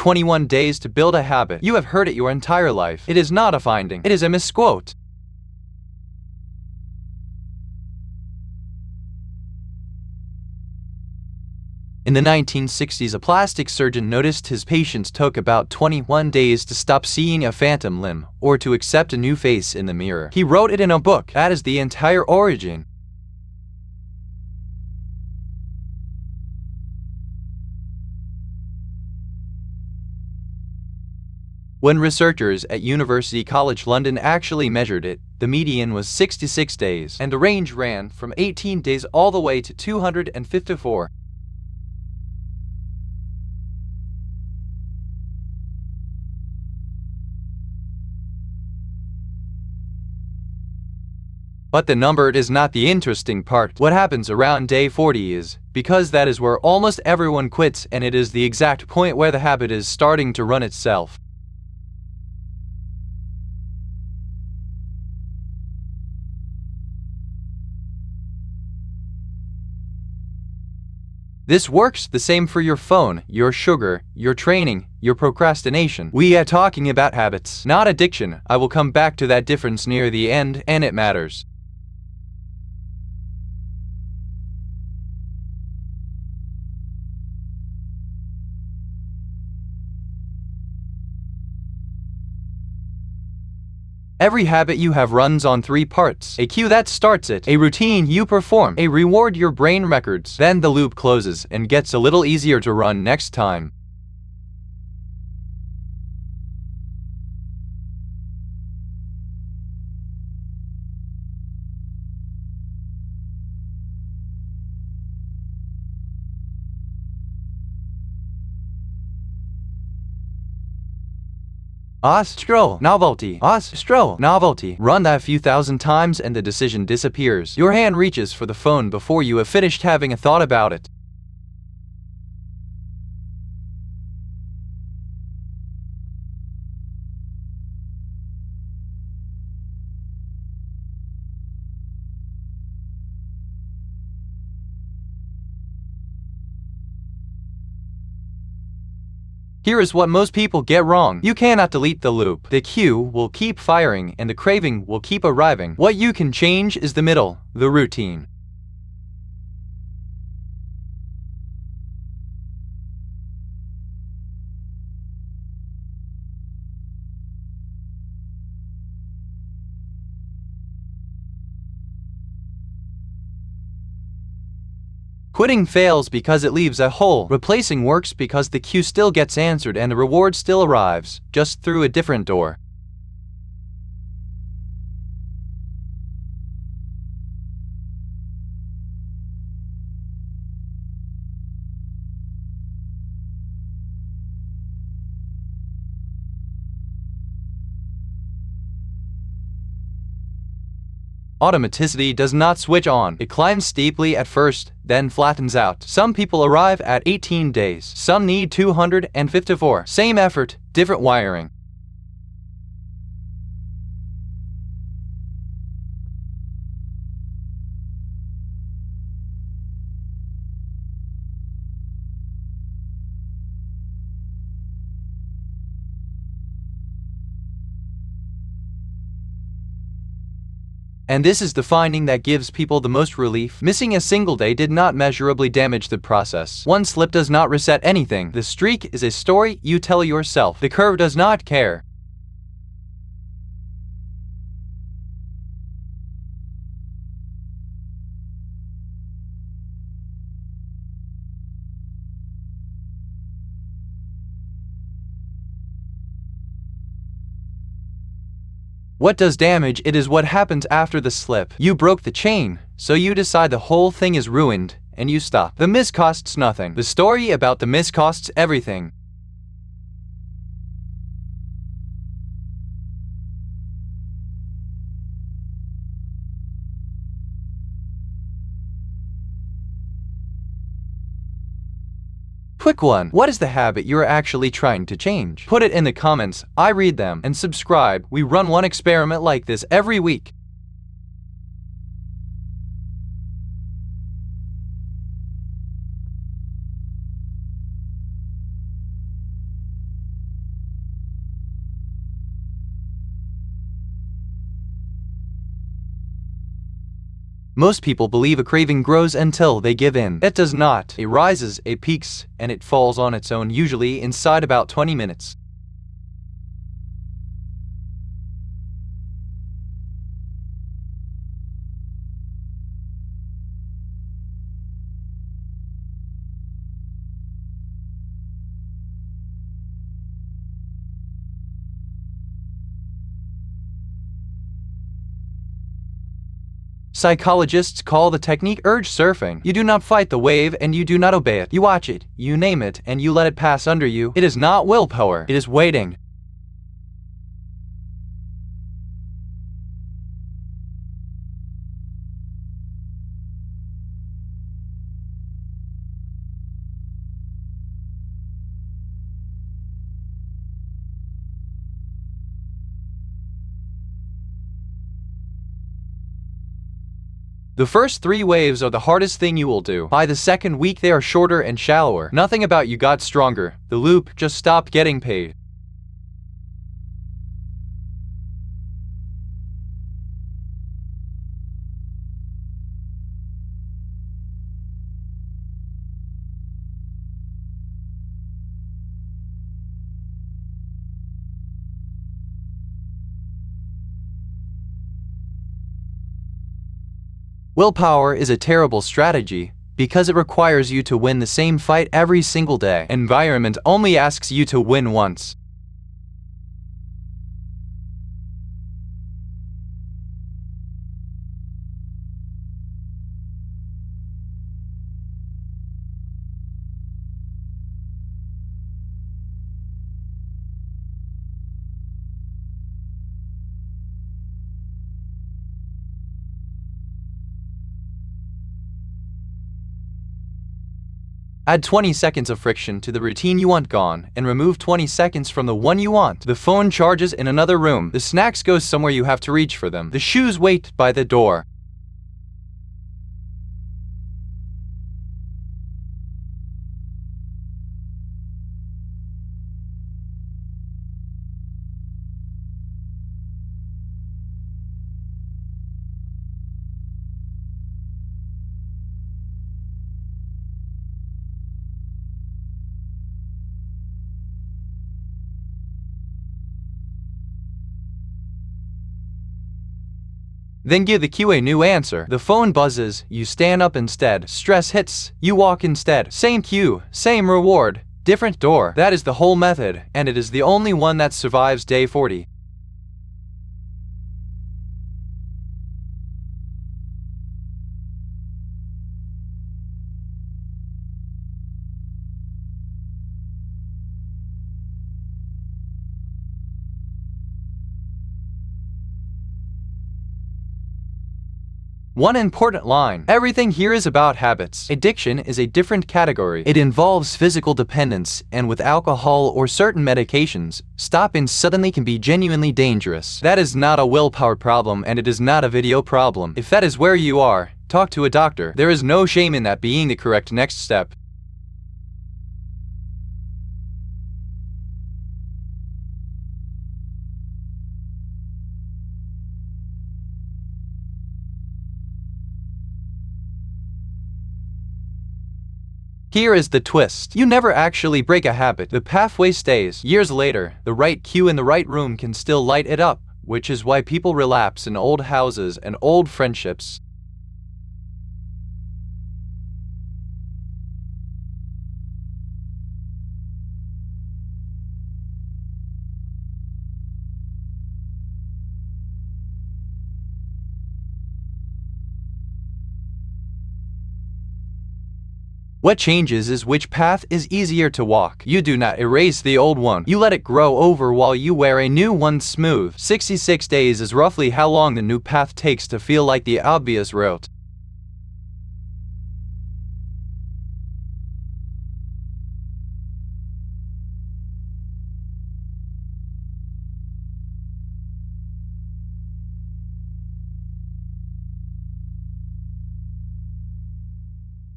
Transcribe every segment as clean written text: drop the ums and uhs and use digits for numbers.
21 days to build a habit. You have heard it your entire life. It is not a finding. It is a misquote. In the 1960s, a plastic surgeon noticed his patients took about 21 days to stop seeing a phantom limb or to accept a new face in the mirror. He wrote it in a book. That is the entire origin. When researchers at University College London actually measured it, the median was 66 days, and the range ran from 18 days all the way to 254. But the number is not the interesting part. What happens around day 40 is, because that is where almost everyone quits, and it is the exact point where the habit is starting to run itself. This works the same for your phone, your sugar, your training, your procrastination. We are talking about habits, not addiction. I will come back to that difference near the end, and it matters. Every habit you have runs on 3 parts. A cue that starts it, a routine you perform, a reward your brain records. Then the loop closes and gets a little easier to run next time. Novelty. Novelty. Run that few thousand times and the decision disappears. Your hand reaches for the phone before you have finished having a thought about it. Here is what most people get wrong. You cannot delete the loop. The cue will keep firing and the craving will keep arriving. What you can change is the middle, the routine. Quitting fails because it leaves a hole. Replacing works because the cue still gets answered and the reward still arrives, just through a different door. Automaticity does not switch on. It climbs steeply at first, then flattens out. Some people arrive at 18 days. Some need 254. Same effort, different wiring. And this is the finding that gives people the most relief. Missing a single day did not measurably damage the process. One slip does not reset anything. The streak is a story you tell yourself. The curve does not care. What does damage? It is what happens after the slip. You broke the chain, so you decide the whole thing is ruined, and you stop. The miss costs nothing. The story about the miss costs everything. Quick one. What is the habit you're actually trying to change? Put it in the comments. I read them. And subscribe. We run one experiment like this every week. Most people believe a craving grows until they give in. It does not. It rises, it peaks, and it falls on its own, usually inside about 20 minutes. Psychologists call the technique urge surfing. You do not fight the wave and you do not obey it. You watch it, you name it, and you let it pass under you. It is not willpower. It is waiting. The first 3 waves are the hardest thing you will do. By the second week they are shorter and shallower. Nothing about you got stronger. The loop just stopped getting paid. Willpower is a terrible strategy because it requires you to win the same fight every single day. Environment only asks you to win once. Add 20 seconds of friction to the routine you want gone, and remove 20 seconds from the one you want. The phone charges in another room. The snacks go somewhere you have to reach for them. The shoes wait by the door. Then give the cue a new answer. The phone buzzes, you stand up instead. Stress hits, you walk instead. Same cue, same reward, different door. That is the whole method, and it is the only one that survives day 40. One important line. Everything here is about habits. Addiction is a different category. It involves physical dependence, and with alcohol or certain medications, stopping suddenly can be genuinely dangerous. That is not a willpower problem, and it is not a video problem. If that is where you are, talk to a doctor. There is no shame in that being the correct next step. Here is the twist. You never actually break a habit. The pathway stays. Years later, the right cue in the right room can still light it up, which is why people relapse in old houses and old friendships. What changes is which path is easier to walk. You do not erase the old one. You let it grow over while you wear a new one smooth. 66 days is roughly how long the new path takes to feel like the obvious route.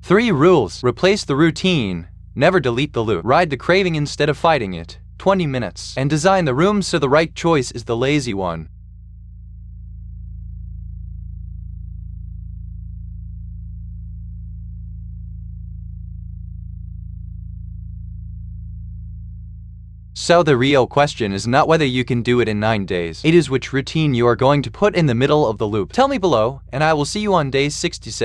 Three rules. Replace the routine. Never delete the loop. Ride the craving instead of fighting it. 20 minutes. And design the room so the right choice is the lazy one. So the real question is not whether you can do it in 9 days. It is which routine you are going to put in the middle of the loop. Tell me below, and I will see you on day 66.